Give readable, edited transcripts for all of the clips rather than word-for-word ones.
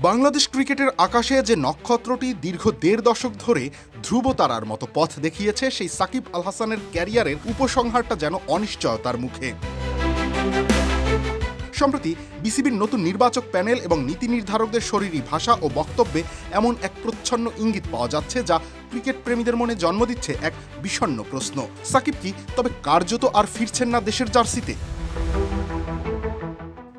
বাংলাদেশ ক্রিকেটের আকাশে যে নক্ষত্রটি দীর্ঘ ১.৫ দশক ধরে ধ্রুবতারার মতো পথ দেখিয়েছে, সেই সাকিব আল হাসানের ক্যারিয়ারের উপসংহারটা যেন অনিশ্চয়তার মুখে। সম্প্রতি বিসিবির নতুন নির্বাচক প্যানেল এবং নীতি নির্ধারকদের শরীরী ভাষা ও বক্তব্যে এমন এক প্রচ্ছন্ন ইঙ্গিত পাওয়া যাচ্ছে, যা ক্রিকেট প্রেমীদের মনে জন্ম দিচ্ছে এক বিষণ্ণ প্রশ্ন। সাকিব কি তবে কার্যত আর ফিরছেন না দেশের জার্সিতে?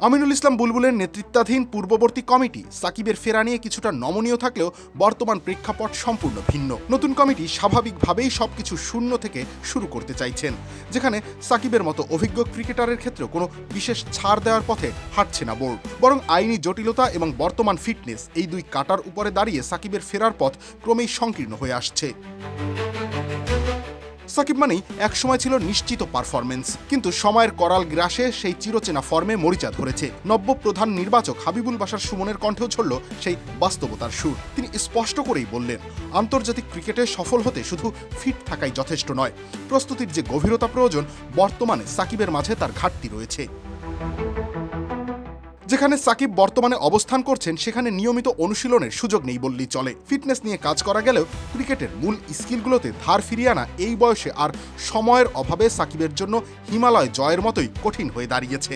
আমিনুল ইসলাম বুলবুলের নেতৃত্বাধীন পূর্ববর্তী কমিটি সাকিবের ফেরা নিয়ে কিছুটা নমনীয় থাকলেও বর্তমান প্রেক্ষাপট সম্পূর্ণ ভিন্ন। নতুন কমিটি স্বাভাবিকভাবেই সবকিছু শূন্য থেকে শুরু করতে চাইছেন, যেখানে সাকিবের মতো অভিজ্ঞ ক্রিকেটারের ক্ষেত্রেও কোনো বিশেষ ছাড় দেওয়ার পথে হাঁটছে না বোর্ড, বরং আইনি জটিলতা এবং বর্তমান ফিটনেস, এই দুই কাঁটার উপরে দাঁড়িয়ে সাকিবের ফেরার পথ ক্রমেই সংকীর্ণ হয়ে আসছে। সাকিব মানেই একসময় ছিল নিশ্চিত পারফরমেন্স, কিন্তু সময়ের করাল গ্রাসে সেই চিরচেনা ফর্মে মরিচা ধরেছে। নব্য প্রধান নির্বাচক হাবিবুল বাশার সুমনের কণ্ঠেও ছড়ল সেই বাস্তবতার সুর। তিনি স্পষ্ট করেই বললেন, আন্তর্জাতিক ক্রিকেটে সফল হতে শুধু ফিট থাকাই যথেষ্ট নয়, প্রস্তুতির যে গভীরতা প্রয়োজন, বর্তমানে সাকিবের মাঝে তার ঘাটতি রয়েছে। যেখানে সাকিব বর্তমানে অবস্থান করছেন, সেখানে নিয়মিত অনুশীলনের সুযোগ নেই বললেই চলে। ফিটনেস নিয়ে কাজ করা গেলেও ক্রিকেটের মূল স্কিলগুলোতে ধার ফিরিয়ে আনা এই বয়সে আর সময়ের অভাবে সাকিবের জন্য হিমালয় জয়ের মতোই কঠিন হয়ে দাঁড়িয়েছে।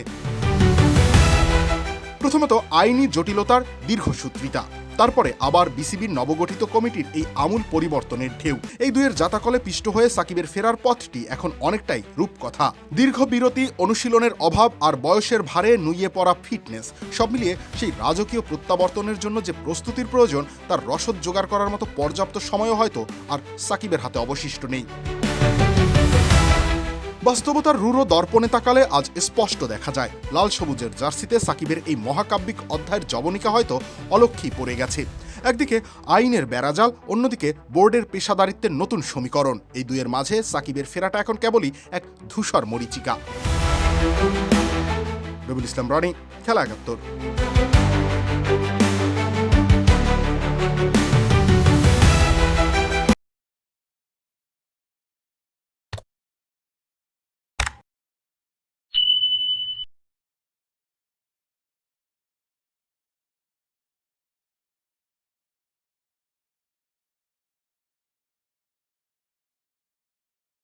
প্রথমত আইনি জটিলতার দীর্ঘসূত্রিতা, তারপরে আবার বিসিবির নবগঠিত কমিটির এই আমূল পরিবর্তনের ঢেউ, এই দুয়ের জাতাকলে পিষ্ট হয়ে সাকিবের ফেরার পথটি এখন অনেকটাই রূপকথা। দীর্ঘ বিরতি, অনুশীলনের অভাব আর বয়সের ভারে নুইয়ে পড়া ফিটনেস, সব মিলিয়ে সেই রাজকীয় প্রত্যাবর্তনের জন্য যে প্রস্তুতির প্রয়োজন, তার রসদ জোগাড় করার মতো পর্যাপ্ত সময়ও হয়তো আর সাকিবের হাতে অবশিষ্ট নেই। বাস্তবতার রূঢ় দর্পণে তাকালে আজ স্পষ্ট দেখা যায়, লাল সবুজের জার্সিতে সাকিবের এই মহাকাব্যিক অধ্যায়ের জবনিকা হয়তো অলক্ষ্যেই পড়ে গেছে। একদিকে আইনের বেড়াজাল, অন্যদিকে বোর্ডের পেশাদারিত্বের নতুন সমীকরণ, এই দুয়ের মাঝে সাকিবের ফেরাটা এখন কেবলই এক ধূসর মরীচিকা। রবিউল ইসলাম রনি, খেলা ৭১।